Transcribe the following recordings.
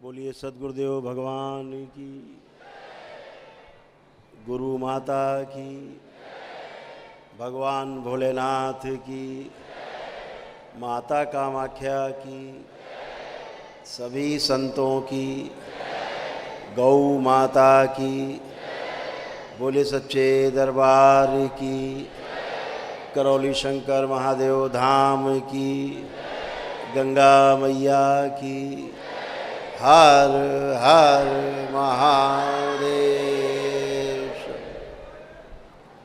बोलिए सद्गुरुदेव भगवान की, गुरु माता की, भगवान भोलेनाथ की, माता कामाख्या की, सभी संतों की, गौ माता की, बोले सच्चे दरबार की, करौली शंकर महादेव धाम की, गंगा मैया की, हर हर महादेव।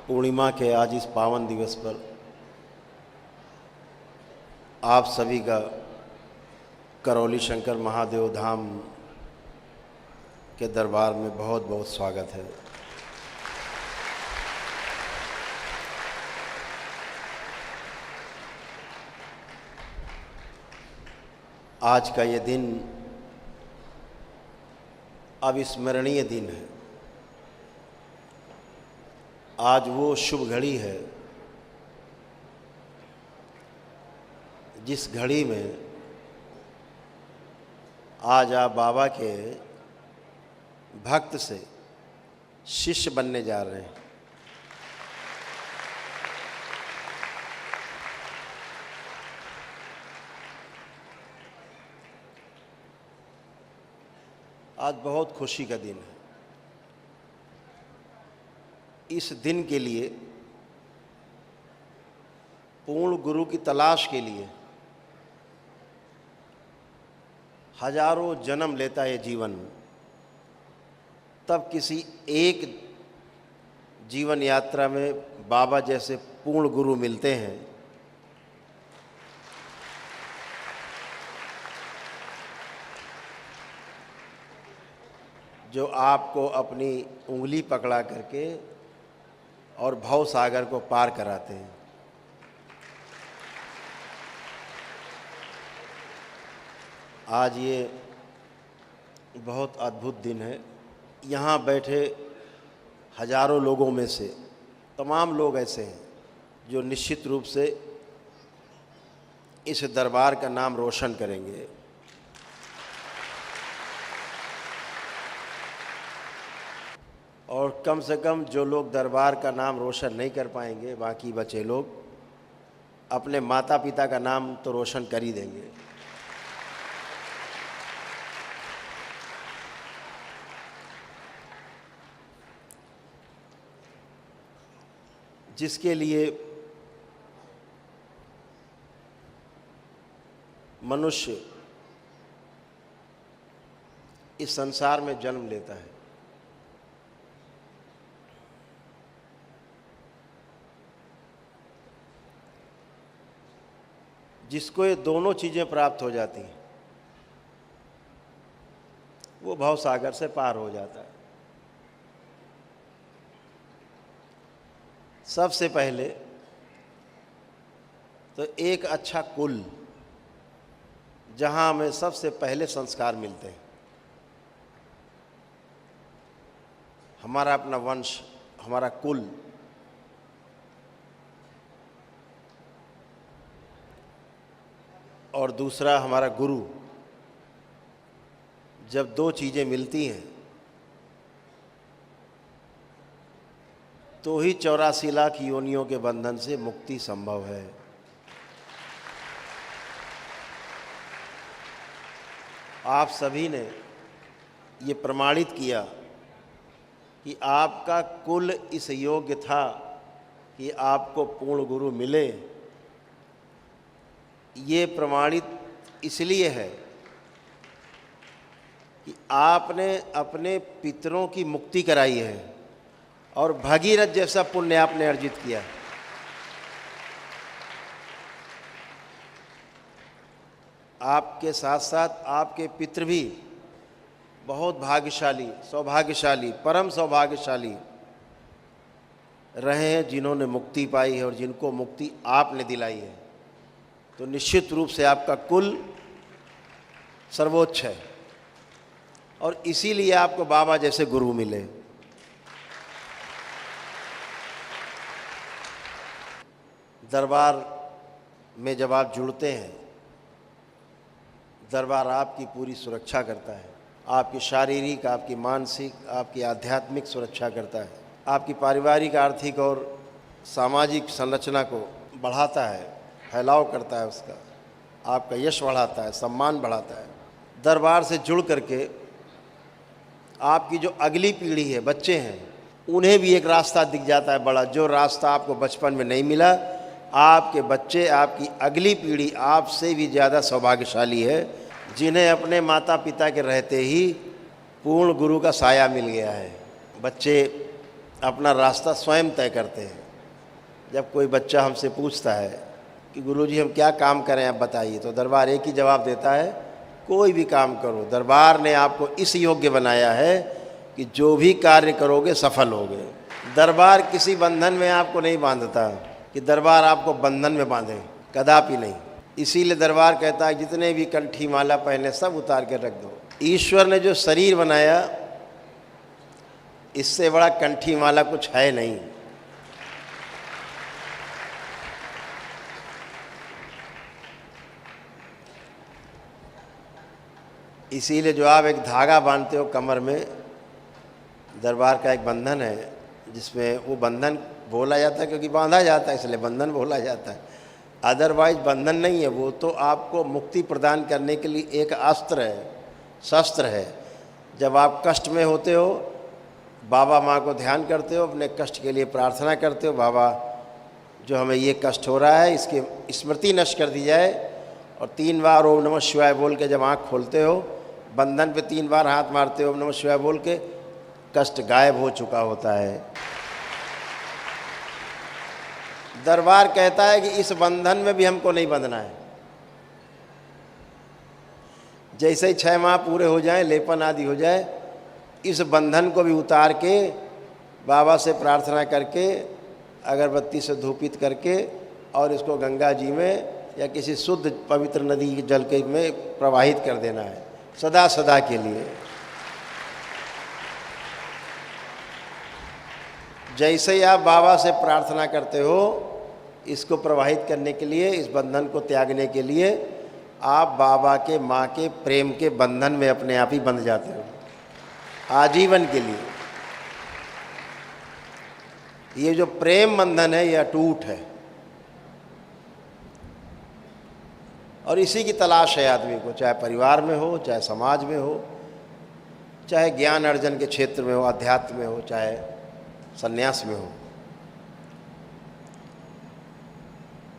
पूर्णिमा के आज इस पावन दिवस पर आप सभी का करौली शंकर महादेव धाम के दरबार में बहुत बहुत स्वागत है। आज का ये दिन अविस्मरणीय दिन है। आज वो शुभ घड़ी है जिस घड़ी में आज आप बाबा के भक्त से शिष्य बनने जा रहे हैं। आज बहुत खुशी का दिन है। इस दिन के लिए, पूर्ण गुरु की तलाश के लिए हजारों जन्म लेता है जीवन, तब किसी एक जीवन यात्रा में बाबा जैसे पूर्ण गुरु मिलते हैं। जो आपको अपनी उंगली पकड़ा करके और भव सागर को पार कराते हैं। आज ये बहुत अद्भुत दिन है। यहाँ बैठे हजारों लोगों में से तमाम लोग ऐसे हैं जो निश्चित रूप से इस दरबार का नाम रोशन करेंगे। और कम से कम जो लोग दरबार का नाम रोशन नहीं कर पाएंगे, बाकी बचे लोग अपने माता पिता का नाम तो रोशन कर ही देंगे। जिसके लिए मनुष्य इस संसार में जन्म लेता है, जिसको ये दोनों चीज़ें प्राप्त हो जाती हैं, वो भव सागर से पार हो जाता है। सबसे पहले तो एक अच्छा कुल, जहाँ हमें सबसे पहले संस्कार मिलते हैं। हमारा अपना वंश, हमारा कुल, और दूसरा हमारा गुरु। जब दो चीज़ें मिलती हैं तो ही 84 लाख योनियों के बंधन से मुक्ति संभव है। आप सभी ने ये प्रमाणित किया कि आपका कुल इस योग्य था कि आपको पूर्ण गुरु मिले। ये प्रमाणित इसलिए है कि आपने अपने पितरों की मुक्ति कराई है और भगीरथ जैसा पुण्य आपने अर्जित किया है। आपके साथ साथ आपके पितृ भी बहुत भाग्यशाली, सौभाग्यशाली, परम सौभाग्यशाली रहे हैं, जिन्होंने मुक्ति पाई है और जिनको मुक्ति आपने दिलाई है। तो निश्चित रूप से आपका कुल सर्वोच्च है और इसीलिए आपको बाबा जैसे गुरु मिले। दरबार में जब आप जुड़ते हैं, दरबार आपकी पूरी सुरक्षा करता है। आपकी शारीरिक, आपकी मानसिक, आपकी आध्यात्मिक सुरक्षा करता है, आपकी पारिवारिक, आर्थिक और सामाजिक संरचना को बढ़ाता है, फैलाव करता है उसका, आपका यश बढ़ाता है, सम्मान बढ़ाता है। दरबार से जुड़ करके आपकी जो अगली पीढ़ी है, बच्चे हैं, उन्हें भी एक रास्ता दिख जाता है बड़ा, जो रास्ता आपको बचपन में नहीं मिला। आपके बच्चे, आपकी अगली पीढ़ी आपसे भी ज़्यादा सौभाग्यशाली है, जिन्हें अपने माता पिता के रहते ही पूर्ण गुरु का साया मिल गया है। बच्चे अपना रास्ता स्वयं तय करते हैं। जब कोई बच्चा हमसे पूछता है कि गुरुजी हम क्या काम करें आप बताइए, तो दरबार एक ही जवाब देता है, कोई भी काम करो, दरबार ने आपको इस योग्य बनाया है कि जो भी कार्य करोगे सफल होगे। दरबार किसी बंधन में आपको नहीं बांधता कि दरबार आपको बंधन में बांधे, कदापि नहीं। इसीलिए दरबार कहता है जितने भी कंठी माला पहने सब उतार के रख दो। ईश्वर ने जो शरीर बनाया, इससे बड़ा कंठी माला कुछ है नहीं। इसीलिए जो आप एक धागा बांधते हो कमर में, दरबार का एक बंधन है, जिसमें वो बंधन बोला जाता है क्योंकि बांधा जाता है, इसलिए बंधन बोला जाता है। अदरवाइज बंधन नहीं है, वो तो आपको मुक्ति प्रदान करने के लिए एक अस्त्र है, शस्त्र है। जब आप कष्ट में होते हो, बाबा माँ को ध्यान करते हो, अपने कष्ट के लिए प्रार्थना करते हो, बाबा जो हमें ये कष्ट हो रहा है इसकी स्मृति नष्ट कर दी जाए, और 3 बार ओम नमः शिवाय बोल के जब आँख खोलते हो, बंधन पे 3 बार हाथ मारते हो ओम नमः शिवाय बोल के, कष्ट गायब हो चुका होता है। दरबार कहता है कि इस बंधन में भी हमको नहीं बंधना है। जैसे ही 6 माह पूरे हो जाएं, लेपन आदि हो जाए, इस बंधन को भी उतार के बाबा से प्रार्थना करके, अगरबत्ती से धूपित करके, और इसको गंगा जी में या किसी शुद्ध पवित्र नदी के जल के में प्रवाहित कर देना है, सदा सदा के लिए। जैसे ही आप बाबा से प्रार्थना करते हो इसको प्रवाहित करने के लिए, इस बंधन को त्यागने के लिए, आप बाबा के, माँ के प्रेम के बंधन में अपने आप ही बंध जाते हो आजीवन के लिए। ये जो प्रेम बंधन है ये अटूट है, और इसी की तलाश है आदमी को, चाहे परिवार में हो, चाहे समाज में हो, चाहे ज्ञान अर्जन के क्षेत्र में हो, अध्यात्म में हो, चाहे सन्यास में हो।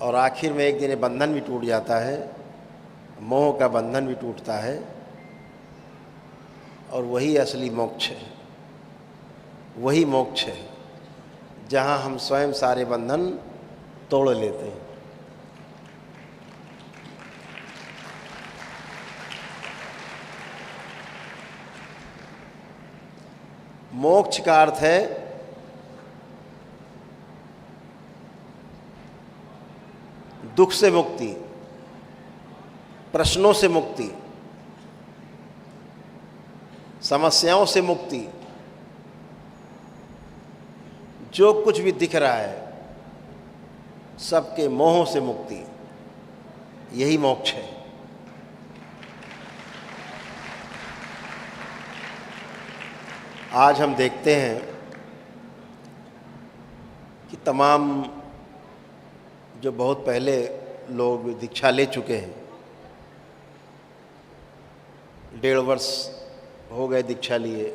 और आखिर में एक दिन ये बंधन भी टूट जाता है, मोह का बंधन भी टूटता है, और वही असली मोक्ष है। वही मोक्ष है जहाँ हम स्वयं सारे बंधन तोड़ लेते हैं। मोक्ष का अर्थ है दुख से मुक्ति, प्रश्नों से मुक्ति, समस्याओं से मुक्ति। जो कुछ भी दिख रहा है सबके मोहों से मुक्ति, यही मोक्ष है। आज हम देखते हैं कि तमाम जो बहुत पहले लोग दीक्षा ले चुके हैं, 1.5 वर्ष हो गए दीक्षा लिए,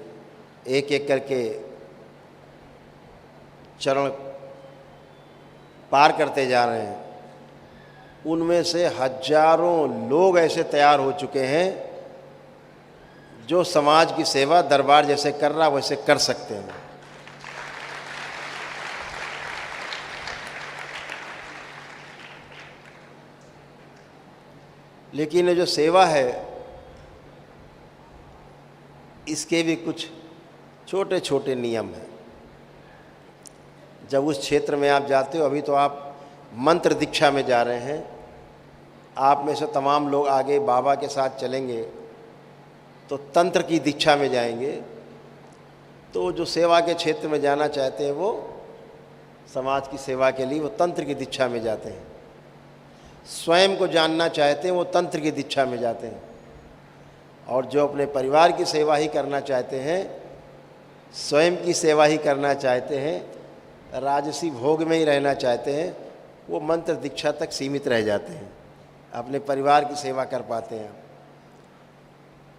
एक एक करके चरण पार करते जा रहे हैं। उनमें से हजारों लोग ऐसे तैयार हो चुके हैं जो समाज की सेवा दरबार जैसे कर रहा वैसे कर सकते हैं। लेकिन ये जो सेवा है इसके भी कुछ छोटे छोटे नियम हैं। जब उस क्षेत्र में आप जाते हो, अभी तो आप मंत्र दीक्षा में जा रहे हैं, आप में से तमाम लोग आगे बाबा के साथ चलेंगे तो तंत्र की दीक्षा में जाएंगे। तो जो सेवा के क्षेत्र में जाना चाहते हैं वो समाज की सेवा के लिए वो तंत्र की दीक्षा में जाते हैं। स्वयं को जानना चाहते हैं वो तंत्र की दीक्षा में जाते हैं। और जो अपने परिवार की सेवा ही करना चाहते हैं, स्वयं की सेवा ही करना चाहते हैं, राजसी भोग में ही रहना चाहते हैं, वो मंत्र दीक्षा तक सीमित रह जाते हैं, अपने परिवार की सेवा कर पाते हैं।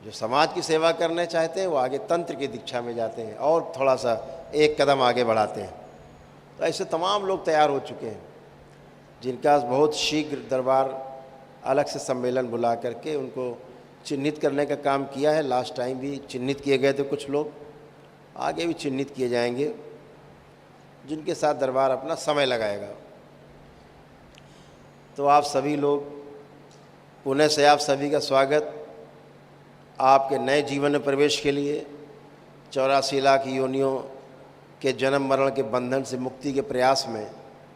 जो समाज की सेवा करना चाहते हैं वो आगे तंत्र की दीक्षा में जाते हैं और थोड़ा सा एक कदम आगे बढ़ाते हैं। तो ऐसे तमाम लोग तैयार हो चुके हैं, जिनका बहुत शीघ्र दरबार अलग से सम्मेलन बुला करके उनको चिन्हित करने का काम किया है। लास्ट टाइम भी चिन्हित किए गए थे कुछ लोग, आगे भी चिन्हित किए जाएंगे, जिनके साथ दरबार अपना समय लगाएगा। तो आप सभी लोग, पुणे से आप सभी का स्वागत आपके नए जीवन में प्रवेश के लिए, 84 लाख योनियों के जन्म मरण के बंधन से मुक्ति के प्रयास में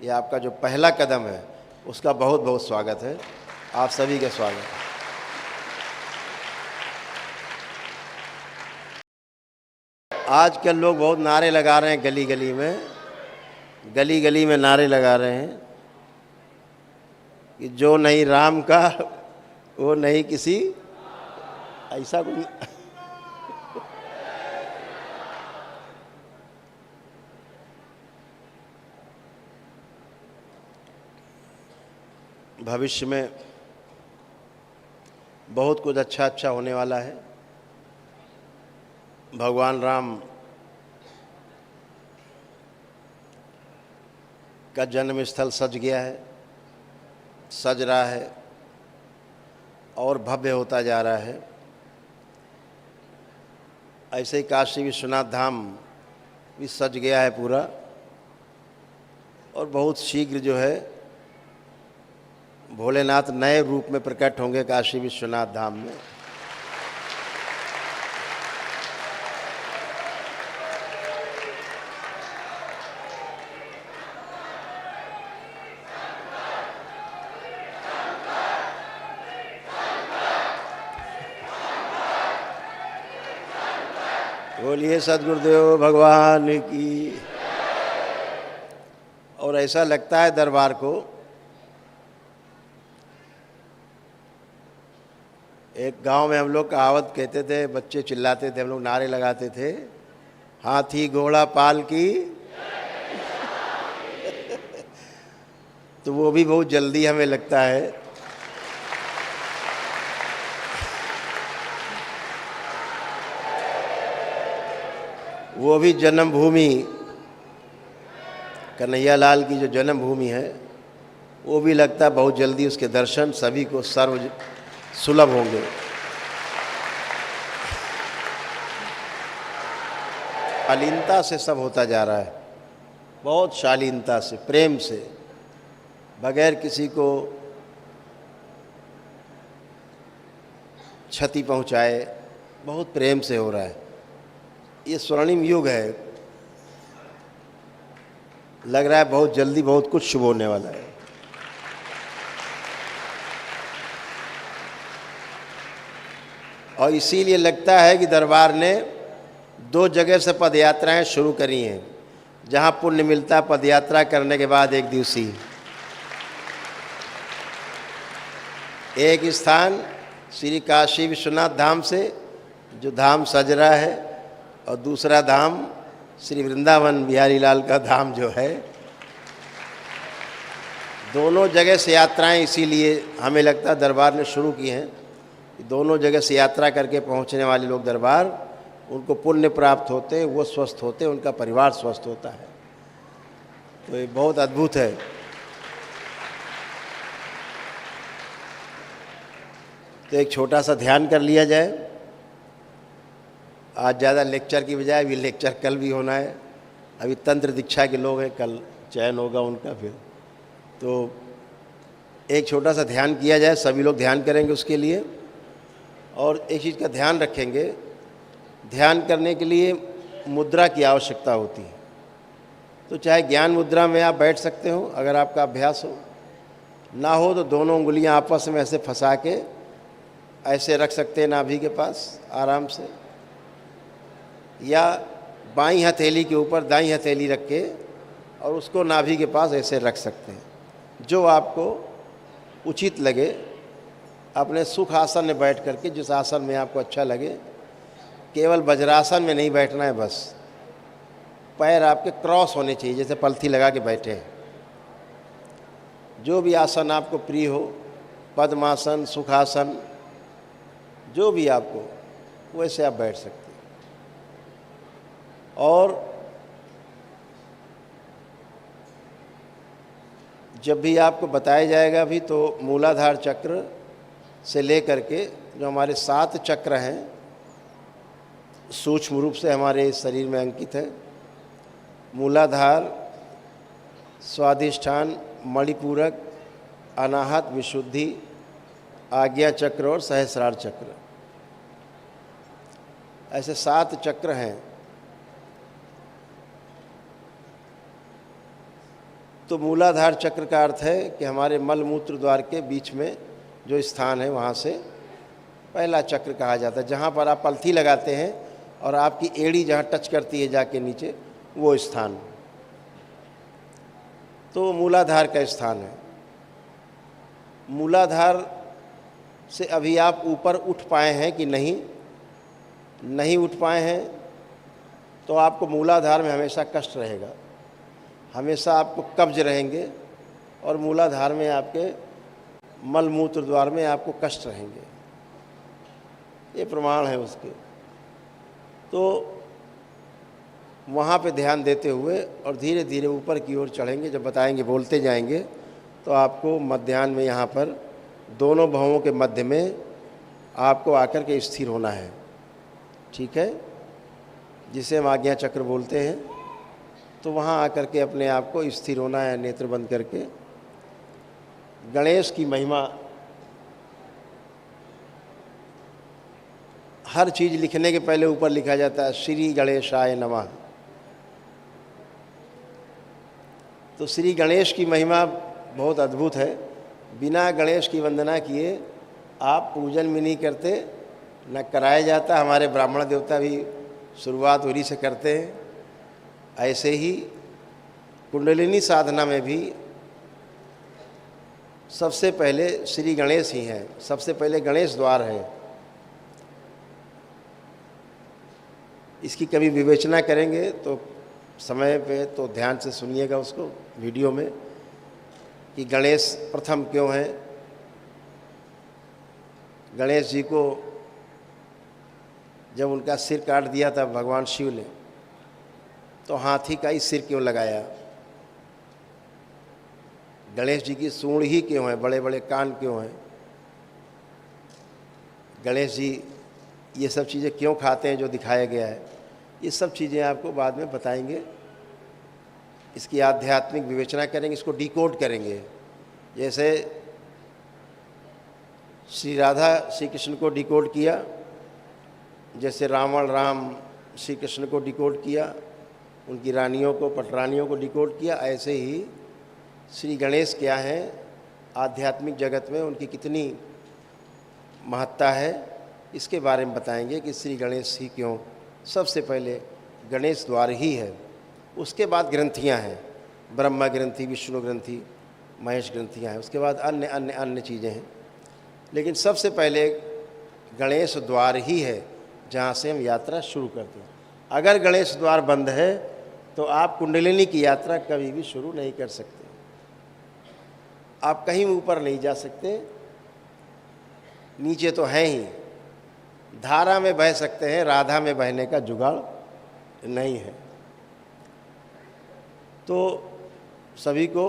ये आपका जो पहला कदम है उसका बहुत बहुत स्वागत है। आप सभी का स्वागत है। आजकल लोग बहुत नारे लगा रहे हैं, गली गली में नारे लगा रहे हैं कि जो नहीं राम का वो नहीं किसी, ऐसा कुछ। भविष्य में बहुत कुछ अच्छा होने वाला है। भगवान राम का जन्म स्थल सज गया है, सज रहा है और भव्य होता जा रहा है। ऐसे ही काशी विश्वनाथ धाम भी सज गया है पूरा, और बहुत शीघ्र जो है भोलेनाथ नए रूप में प्रकट होंगे काशी विश्वनाथ धाम में। बोलिए सद्गुरुदेव भगवान की। और ऐसा लगता है दरबार को, एक गांव में हम लोग कहावत कहते थे, बच्चे चिल्लाते थे, हम लोग नारे लगाते थे, हाथी घोड़ा पालकी। तो वो भी बहुत जल्दी हमें लगता है। वो भी जन्मभूमि, कन्हैया लाल की जो जन्मभूमि है, वो भी लगता है बहुत जल्दी उसके दर्शन सभी को सर्व सुलभ होंगे। शालीनता से सब होता जा रहा है, बहुत शालीनता से, प्रेम से, बगैर किसी को क्षति पहुंचाए, बहुत प्रेम से हो रहा है। ये स्वर्णिम युग है, लग रहा है बहुत जल्दी बहुत कुछ शुभ होने वाला है। और इसीलिए लगता है कि दरबार ने 2 जगह से पदयात्राएं शुरू करी हैं, जहां पुण्य मिलता है पदयात्रा करने के बाद एक दिवसीय। एक स्थान श्री काशी विश्वनाथ धाम से जो धाम सज रहा है, और दूसरा धाम श्री वृंदावन बिहारी लाल का धाम जो है। दोनों जगह से यात्राएं इसीलिए हमें लगता है दरबार ने शुरू की हैं। दोनों जगह से यात्रा करके पहुंचने वाले लोग दरबार, उनको पुण्य प्राप्त होते, वो स्वस्थ होते, उनका परिवार स्वस्थ होता है। तो ये बहुत अद्भुत है। तो एक छोटा सा ध्यान कर लिया जाए। आज ज़्यादा लेक्चर की बजाय अभी लेक्चर कल भी होना है। अभी तंत्र दीक्षा के लोग हैं, कल चयन होगा उनका। फिर तो एक छोटा सा ध्यान किया जाए, सभी लोग ध्यान करेंगे उसके लिए। और एक चीज़ का ध्यान रखेंगे, ध्यान करने के लिए मुद्रा की आवश्यकता होती है। तो चाहे ज्ञान मुद्रा में आप बैठ सकते हो, अगर आपका अभ्यास हो, ना हो तो दोनों उंगलियां आपस में ऐसे फंसा के ऐसे रख सकते हैं नाभि के पास आराम से, या बाईं हथेली के ऊपर दाईं हथेली रख के और उसको नाभि के पास ऐसे रख सकते हैं, जो आपको उचित लगे। अपने सुख आसन में बैठ करके, जिस आसन में आपको अच्छा लगे, केवल वज्रासन में नहीं बैठना है, बस पैर आपके क्रॉस होने चाहिए, जैसे पलथी लगा के बैठे हैं। जो भी आसन आपको प्रिय हो, पद्मासन, सुखासन, जो भी आपको, वैसे आप बैठ सकते हैं। और जब भी आपको बताया जाएगा भी, तो मूलाधार चक्र से लेकर के जो हमारे 7 चक्र हैं, सूक्ष्म रूप से हमारे शरीर में अंकित है। मूलाधार, स्वाधिष्ठान, मणिपूरक, अनाहत, विशुद्धि, आज्ञा चक्र और सहस्रार चक्र, ऐसे 7 चक्र हैं। तो मूलाधार चक्र का अर्थ है कि हमारे मल मूत्र द्वार के बीच में जो स्थान है, वहाँ से पहला चक्र कहा जाता है। जहाँ पर आप पलथी लगाते हैं और आपकी एड़ी जहाँ टच करती है जाके नीचे, वो स्थान, तो मूलाधार का स्थान है। मूलाधार से अभी आप ऊपर उठ पाए हैं कि नहीं उठ पाए हैं, तो आपको मूलाधार में हमेशा कष्ट रहेगा, हमेशा आपको कब्ज रहेंगे, और मूलाधार में आपके मल मूत्र द्वार में आपको कष्ट रहेंगे। ये प्रमाण है उसके। तो वहाँ पे ध्यान देते हुए और धीरे धीरे ऊपर की ओर चढ़ेंगे। जब बताएंगे, बोलते जाएंगे, तो आपको मध्याह्न में यहाँ पर दोनों भवों के मध्य में आपको आकर के स्थिर होना है, ठीक है, जिसे हम आज्ञा चक्र बोलते हैं। तो वहाँ आकर के अपने आप को स्थिर होना है, नेत्र बंद करके। गणेश की महिमा, हर चीज़ लिखने के पहले ऊपर लिखा जाता है श्री गणेशाय नमः। तो श्री गणेश की महिमा बहुत अद्भुत है। बिना गणेश की वंदना किए आप पूजन भी नहीं करते, न कराया जाता। हमारे ब्राह्मण देवता भी शुरुआत उन्हीं से करते हैं। ऐसे ही कुंडलिनी साधना में भी सबसे पहले श्री गणेश ही हैं, सबसे पहले गणेश द्वार है। इसकी कभी विवेचना करेंगे तो समय पे, तो ध्यान से सुनिएगा उसको वीडियो में, कि गणेश प्रथम क्यों हैं। गणेश जी को जब उनका सिर काट दिया था भगवान शिव ने, तो हाथी का ही सिर क्यों लगाया। गणेश जी की सूंड ही क्यों है, बड़े बड़े कान क्यों हैं। गणेश जी ये सब चीज़ें क्यों खाते हैं जो दिखाया गया है, ये सब चीज़ें आपको बाद में बताएंगे। इसकी आध्यात्मिक विवेचना करेंगे, इसको डिकोड करेंगे। जैसे श्री राधा श्री कृष्ण को डिकोड किया, जैसे रावण राम श्री कृष्ण को डिकोड किया, उनकी रानियों को, पटरानियों को डिकोड किया, ऐसे ही श्री गणेश क्या हैं आध्यात्मिक जगत में, उनकी कितनी महत्ता है, इसके बारे में बताएंगे कि श्री गणेश ही क्यों। सबसे पहले गणेश द्वार ही है, उसके बाद ग्रंथियां हैं, ब्रह्मा ग्रंथि, विष्णु ग्रंथि, महेश ग्रंथियां हैं, उसके बाद अन्य अन्य अन्य चीज़ें हैं। लेकिन सबसे पहले गणेश द्वार ही है जहाँ से हम यात्रा शुरू करते हैं। अगर गणेश द्वार बंद है तो आप कुंडलिनी की यात्रा कभी भी शुरू नहीं कर सकते, आप कहीं ऊपर नहीं जा सकते। नीचे तो है ही, धारा में बह सकते हैं, राधा में बहने का जुगाड़ नहीं है। तो सभी को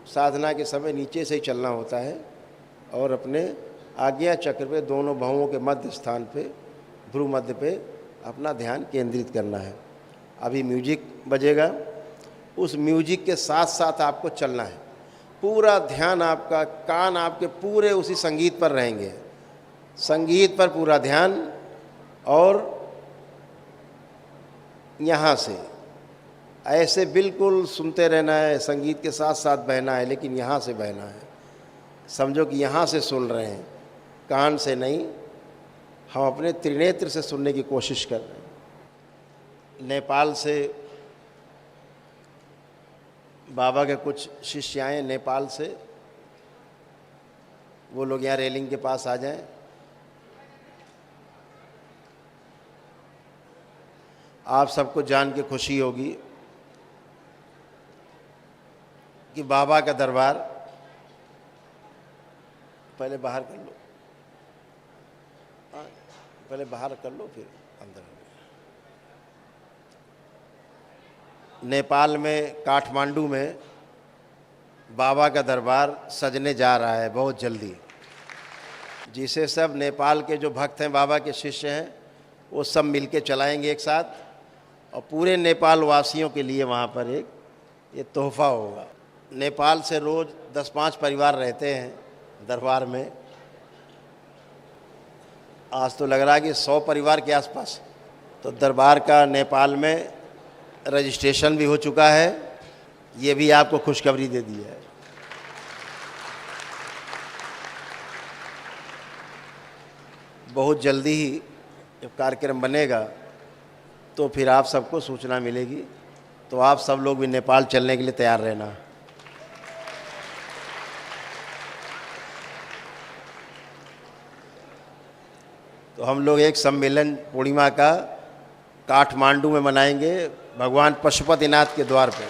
साधना के समय नीचे से ही चलना होता है और अपने आज्ञा चक्र पे दोनों भवों के मध्य स्थान पे, ध्रुव मध्य पे अपना ध्यान केंद्रित करना है। अभी म्यूजिक बजेगा, उस म्यूजिक के साथ साथ आपको चलना है। पूरा ध्यान आपका, कान आपके पूरे उसी संगीत पर रहेंगे, संगीत पर पूरा ध्यान। और यहाँ से ऐसे बिल्कुल सुनते रहना है, संगीत के साथ साथ बहना है, लेकिन यहाँ से बहना है। समझो कि यहाँ से सुन रहे हैं, कान से नहीं। हम अपने त्रिनेत्र से सुनने की कोशिश कर रहे हैं। नेपाल से बाबा के कुछ शिष्य आए, नेपाल से वो लोग यहाँ रेलिंग के पास आ जाएं। आप सबको जान के खुशी होगी कि बाबा का दरबार, पहले बाहर कर लो, हाँ, पहले बाहर कर लो फिर अंदर। नेपाल में काठमांडू में बाबा का दरबार सजने जा रहा है बहुत जल्दी, जिसे सब नेपाल के जो भक्त हैं, बाबा के शिष्य हैं, वो सब मिलके चलाएंगे एक साथ, और पूरे नेपाल वासियों के लिए वहाँ पर एक ये तोहफा होगा। नेपाल से रोज़ 10-5 परिवार रहते हैं दरबार में। आज तो लग रहा है कि 100 परिवार के आसपास। तो दरबार का नेपाल में रजिस्ट्रेशन भी हो चुका है, ये भी आपको खुशखबरी दे दी है। बहुत जल्दी ही जब कार्यक्रम बनेगा तो फिर आप सबको सूचना मिलेगी, तो आप सब लोग भी नेपाल चलने के लिए तैयार रहना। तो हम लोग एक सम्मेलन पूर्णिमा का काठमांडू में मनाएंगे, भगवान पशुपतिनाथ के द्वार पे।